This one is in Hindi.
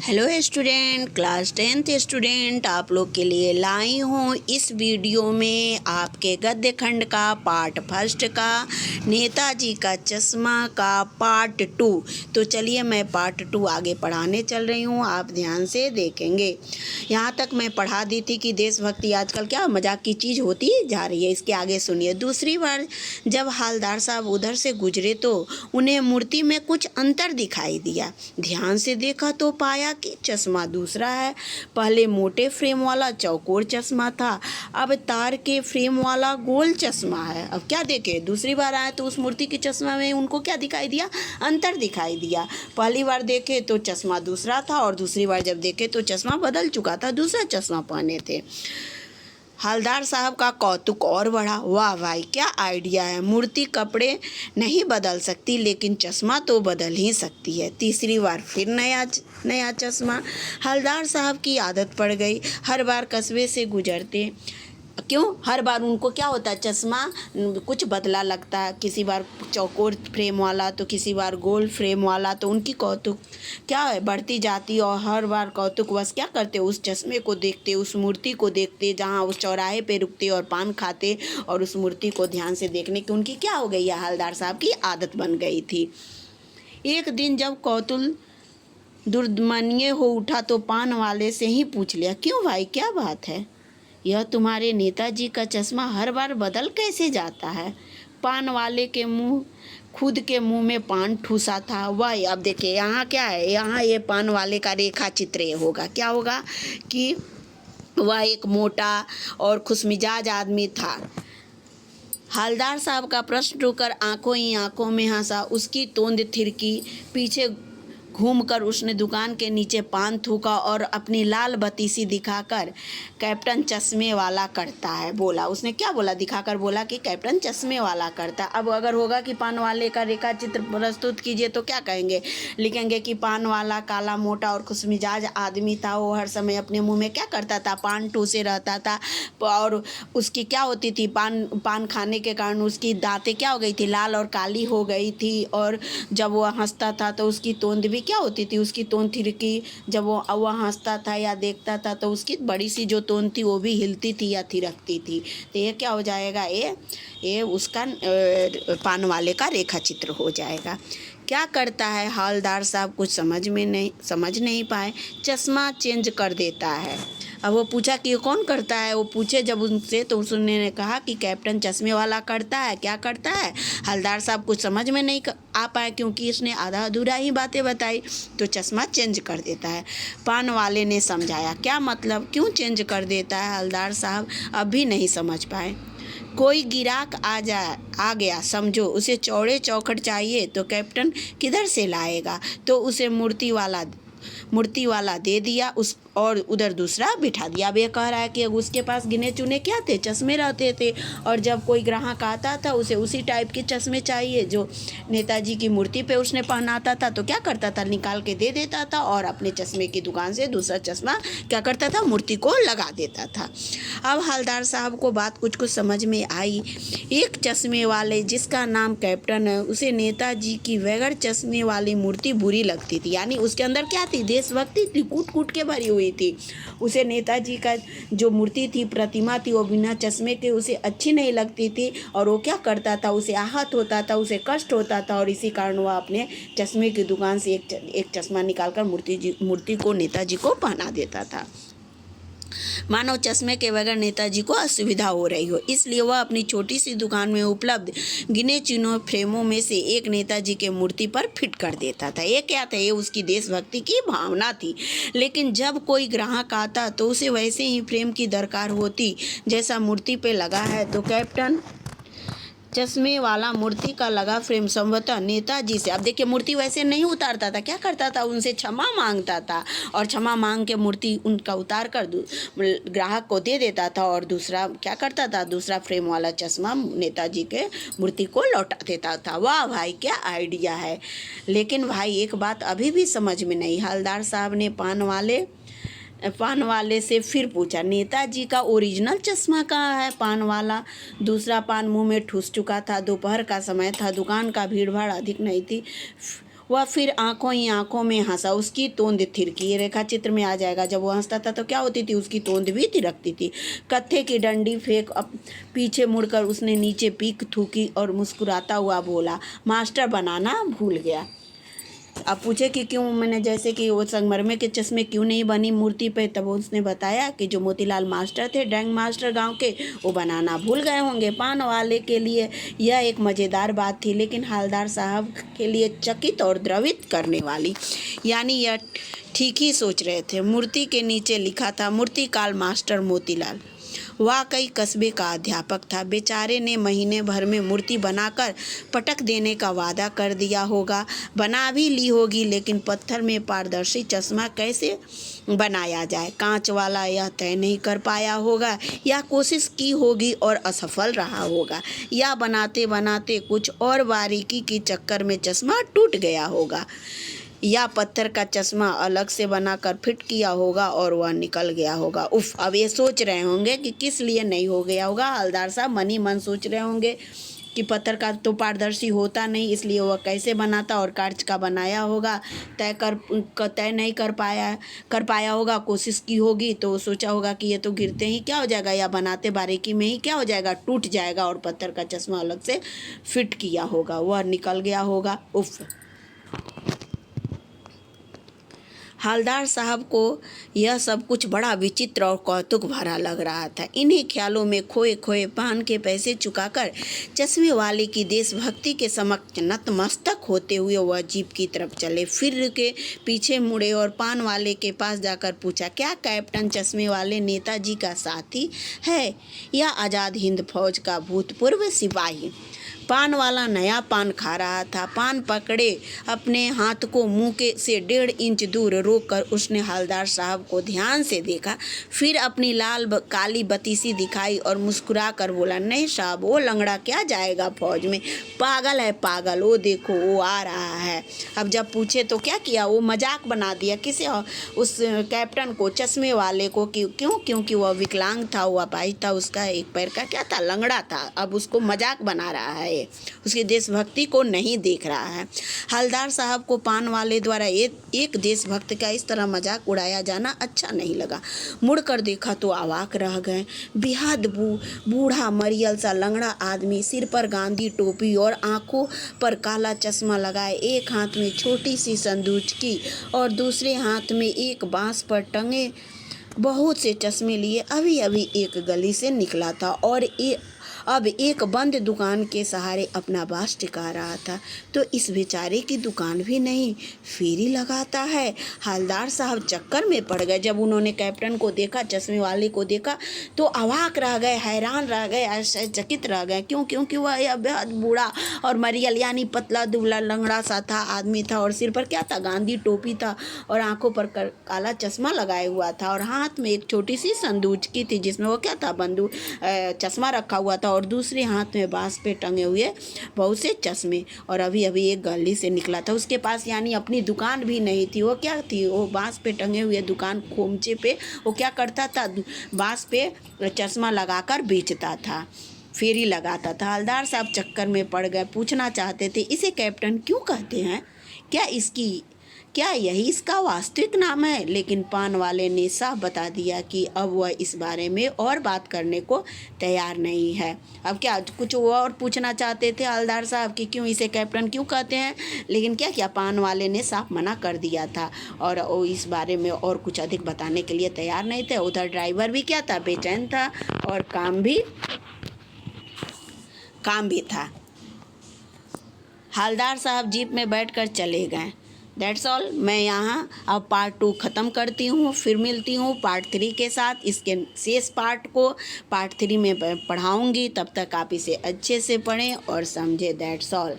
Hello student, class 10th student आप लोग के लिए लाई हूँ इस वीडियो में आपके गद्य खंड का पार्ट फर्स्ट का नेताजी का चश्मा का पार्ट 2। तो चलिए मैं पार्ट 2 आगे पढ़ाने चल रही हूँ, आप ध्यान से देखेंगे। यहाँ तक मैं पढ़ा दी थी कि देशभक्ति आजकल क्या मजाक की चीज़ होती जा रही है। इसके आगे सुनिए। दूसरी बार जब हवलदार साहब उधर से गुजरे तो उन्हें मूर्ति में कुछ अंतर दिखाई दिया। ध्यान से देखा तो पाया कि चश्मा दूसरा है। पहले मोटे फ्रेम वाला चौकोर चश्मा था, अब तार के फ्रेम वाला गोल चश्मा है। अब क्या देखे, दूसरी बार आए तो उस मूर्ति के चश्मा में उनको क्या दिखाई दिया? अंतर दिखाई दिया। पहली बार देखे तो चश्मा दूसरा था और दूसरी बार जब देखे तो चश्मा बदल चुका था, दूसरा चश्मा पहने थे। हवलदार साहब का कौतुक और बढ़ा। वाह भाई, क्या आइडिया है। मूर्ति कपड़े नहीं बदल सकती लेकिन चश्मा तो बदल ही सकती है। तीसरी बार फिर नया चश्मा। हवलदार साहब की आदत पड़ गई, हर बार कस्बे से गुजरते हर बार उनको क्या होता है, चश्मा कुछ बदला लगता है। किसी बार चौकोर फ्रेम वाला तो किसी बार गोल फ्रेम वाला। तो उनकी कौतुक क्या है, बढ़ती जाती और हर बार कौतुक बस क्या करते, उस चश्मे को देखते, उस मूर्ति को देखते जहाँ उस चौराहे पे रुकते और पान खाते और उस मूर्ति को ध्यान से देखने की उनकी क्या हो गई है, हवलदार साहब की आदत बन गई थी। एक दिन जब कौतूल दुर्दमनीय हो उठा तो पान वाले से ही पूछ लिया, क्यों भाई, क्या बात है? यह तुम्हारे नेताजी का चश्मा हर बार बदल कैसे जाता है? पान वाले के खुद के मुंह में पान ठूसा था। वह अब देखिए यहाँ क्या है, यहाँ ये पान वाले का रेखा चित्र होगा। क्या होगा कि वह एक मोटा और खुशमिजाज आदमी था। हवलदार साहब का प्रश्न रुकर आंखों ही आंखों में हंसा। उसकी तोंद थिरकी, पीछे घूमकर उसने दुकान के नीचे पान थूका और अपनी लाल बत्ती सी दिखाकर कैप्टन चश्मे वाला करता है बोला। उसने क्या बोला, दिखाकर बोला कि कैप्टन चश्मे वाला करता। अब अगर होगा कि पान वाले का रेखा चित्र प्रस्तुत कीजिए तो क्या कहेंगे, लिखेंगे कि पान वाला काला मोटा और खुशमिजाज आदमी था। वो हर समय अपने मुंह में क्या करता था, पान ठूसे रहता था और उसकी क्या होती थी, पान खाने के कारण उसकी दांतें क्या हो गई थी, लाल और काली हो गई थी। और जब वह हंसता था तो उसकी तोंद भी क्या होती थी, उसकी तोंद थिरकी। जब वो हंसता था या देखता था तो उसकी बड़ी सी जो तोंद थी वो भी हिलती थी या थिरकती थी। तो ये क्या हो जाएगा, ये उसका पान वाले का रेखा चित्र हो जाएगा। क्या करता है हवलदार साहब कुछ समझ नहीं पाए। चश्मा चेंज कर देता है। अब वो पूछा कि ये कौन करता है, वो पूछे जब उनसे तो उसने कहा कि कैप्टन चश्मे वाला करता है। क्या करता है? हवलदार साहब कुछ समझ में नहीं आ पाए क्योंकि इसने आधा अधूरा ही बातें बताई। तो चश्मा चेंज कर देता है। पान वाले ने समझाया, क्या मतलब, क्यों चेंज कर देता है? हवलदार साहब अब भी नहीं समझ पाए। कोई गिराक आ गया समझो, उसे चौड़े चौखट चाहिए तो कैप्टन किधर से लाएगा? तो उसे मूर्ति वाला दे दिया उस और उधर दूसरा बिठा दिया। अब ये कह रहा है कि उसके पास गिने चुने क्या थे, चश्मे रहते थे और जब कोई ग्राहक आता था उसे उसी टाइप के चश्मे चाहिए जो नेताजी की मूर्ति पे उसने पहनाता था। तो क्या करता था, निकाल के दे देता था और अपने चश्मे की दुकान से दूसरा चश्मा क्या करता था, मूर्ति को लगा देता था। अब हवलदार साहब को बात कुछ समझ में आई। एक चश्मे वाले जिसका नाम कैप्टन है, उसे नेताजी की बगैर चश्मे वाली मूर्ति बुरी लगती थी। यानी उसके अंदर क्या थी, देशभक्ति थी, कूट कूट के भरी हुई थी। उसे नेताजी का जो मूर्ति थी, प्रतिमा थी, वो बिना चश्मे के उसे अच्छी नहीं लगती थी और वो क्या करता था, उसे आहत होता था, उसे कष्ट होता था और इसी कारण वह अपने चश्मे की दुकान से एक चश्मा निकालकर मूर्ति को नेताजी को पहना देता था। मानो चश्मे के बगैर नेताजी को असुविधा हो रही हो, इसलिए वह अपनी छोटी सी दुकान में उपलब्ध गिने चुने फ्रेमों में से एक नेताजी के मूर्ति पर फिट कर देता था। ये क्या था, ये उसकी देशभक्ति की भावना थी। लेकिन जब कोई ग्राहक आता तो उसे वैसे ही फ्रेम की दरकार होती जैसा मूर्ति पे लगा है। तो कैप्टन चश्मे वाला मूर्ति का लगा फ्रेम संभवतः नेताजी से, अब देखिए मूर्ति वैसे नहीं उतारता था, क्या करता था, उनसे क्षमा मांगता था और क्षमा मांग के मूर्ति उनका उतार कर ग्राहक को दे देता था और दूसरा क्या करता था, दूसरा फ्रेम वाला चश्मा नेताजी के मूर्ति को लौटा देता था। वाह भाई, क्या आइडिया है। लेकिन भाई एक बात अभी भी समझ में नहीं। हवलदार साहब ने पान वाले से फिर पूछा, नेताजी का ओरिजिनल चश्मा कहाँ है? पान वाला दूसरा पान मुंह में ठूस चुका था। दोपहर का समय था, दुकान का भीड़ भाड़ अधिक नहीं थी। वह फिर आंखों ही आंखों में हंसा। उसकी तोंद थिरकी। ये रेखा चित्र में आ जाएगा। जब वो हंसता था तो क्या होती थी, उसकी तोंद भी थिरकती थी। कत्थे की डंडी फेंक पीछे मुड़कर उसने नीचे पीक थूकी और मुस्कुराता हुआ बोला, मास्टर बनाना भूल गया। अब पूछे कि क्यों, मैंने जैसे कि वो संगमरमर के चश्मे क्यों नहीं बनी मूर्ति पे, तब उसने बताया कि जो मोतीलाल मास्टर थे, ड्राइंग मास्टर गांव के, वो बनाना भूल गए होंगे। पान वाले के लिए यह एक मज़ेदार बात थी, लेकिन हवलदार साहब के लिए चकित और द्रवित करने वाली। यानी यह ठीक ही सोच रहे थे। मूर्ति के नीचे लिखा था, मूर्तिकार मास्टर मोतीलाल। वाकई कस्बे का अध्यापक था। बेचारे ने महीने भर में मूर्ति बनाकर पटक देने का वादा कर दिया होगा। बना भी ली होगी, लेकिन पत्थर में पारदर्शी चश्मा कैसे बनाया जाए, कांच वाला, यह तय नहीं कर पाया होगा। या कोशिश की होगी और असफल रहा होगा, या बनाते बनाते कुछ और बारीकी के चक्कर में चश्मा टूट गया होगा, या पत्थर का चश्मा अलग से बनाकर फिट किया होगा और वह निकल गया होगा। उफ, अब ये सोच रहे होंगे कि किस लिए नहीं हो गया होगा। हवलदार साहब मन ही मन सोच रहे होंगे कि पत्थर का तो पारदर्शी होता नहीं, इसलिए वह कैसे बनाता, और कांच का बनाया होगा, तय नहीं कर पाया होगा। कोशिश की होगी तो सोचा होगा कि ये तो गिरते ही क्या हो जाएगा, या बनाते बारीकी में ही क्या हो जाएगा, टूट जाएगा, और पत्थर का चश्मा अलग से फिट किया होगा, वह निकल गया होगा। उफ, हवलदार साहब को यह सब कुछ बड़ा विचित्र और कौतुक भरा लग रहा था। इन्हीं ख्यालों में खोए खोए पान के पैसे चुकाकर चश्मे वाले की देशभक्ति के समक्ष नतमस्तक होते हुए वह जीप की तरफ चले। फिर के पीछे मुड़े और पान वाले के पास जाकर पूछा, क्या कैप्टन चश्मे वाले नेताजी का साथी है या आज़ाद हिंद फौज का भूतपूर्व सिपाही? पान वाला नया पान खा रहा था। पान पकड़े अपने हाथ को मुंह के से 1.5 इंच दूर रोककर उसने हवलदार साहब को ध्यान से देखा, फिर अपनी काली बतीसी दिखाई और मुस्कुरा कर बोला, नहीं साहब, वो लंगड़ा क्या जाएगा फौज में, पागल है पागल, वो देखो वो आ रहा है। अब जब पूछे तो क्या किया, वो मजाक बना दिया। किसे? उस कैप्टन को, चश्मे वाले को। क्यों? क्योंकि वह विकलांग था, वो अपाहिज था, उसका एक पैर का क्या था, लंगड़ा था। अब उसको मजाक बना रहा है, उसकी देशभक्ति को नहीं देख रहा है। हवलदार साहब को पान वाले द्वारा एक देशभक्त का इस तरह मजाक उड़ाया जाना अच्छा नहीं लगा। मुड़कर देखा तो अवाक रह गए। बेहद बूढ़ा मरियल सा लंगड़ा आदमी, सिर पर गांधी टोपी और आंखों पर काला चश्मा लगाए, एक हाथ में छोटी सी संदूक और दूसरे हाथ में एक बांस पर टंगे बहुत से चश्मे लिए अभी अभी एक गली से निकला था और अब एक बंद दुकान के सहारे अपना बास टिका रहा था। तो इस बेचारे की दुकान भी नहीं, फेरी लगाता है। हवलदार साहब चक्कर में पड़ गए। जब उन्होंने कैप्टन को देखा, चश्मे वाले को देखा, तो अवाक रह गए, हैरान रह गए, आश्चर्यचकित रह गए। क्योंकि वह यह बेहद बूढ़ा और मरियल यानी पतला दुबला लंगड़ा सा था आदमी था, और सिर पर क्या था, गांधी टोपी था, और आंखों पर काला चश्मा लगाए हुआ था, और हाथ में एक छोटी सी संदूक की थी जिसमें वो क्या था, बंदूक चश्मा रखा हुआ था, और दूसरे हाथ में बांस पे टंगे हुए बहुत से चश्मे, और अभी अभी एक गली से निकला था। उसके पास यानी अपनी दुकान भी नहीं थी। वो क्या थी, वो बांस पे टंगे हुए दुकान खोमचे पे वो क्या करता था, बांस पे चश्मा लगाकर बेचता था, फेरी लगाता था। हवलदार साहब चक्कर में पड़ गए। पूछना चाहते थे, इसे कैप्टन क्यों कहते हैं, क्या यही इसका वास्तविक नाम है? लेकिन पान वाले ने साफ बता दिया कि अब वह इस बारे में और बात करने को तैयार नहीं है। अब क्या कुछ वो और पूछना चाहते थे हवलदार साहब कि क्यों इसे कैप्टन क्यों कहते हैं, लेकिन क्या पान वाले ने साफ मना कर दिया था और वो इस बारे में और कुछ अधिक बताने के लिए तैयार नहीं थे। उधर ड्राइवर भी क्या था, बेचैन था, और काम भी था। हवलदार साहब जीप में बैठकर चले गए। That's all. मैं यहाँ अब पार्ट 2 ख़त्म करती हूँ, फिर मिलती हूँ पार्ट 3 के साथ। इसके शेष पार्ट को पार्ट 3 में पढ़ाऊँगी। तब तक आप इसे अच्छे से पढ़ें और समझें। That's all.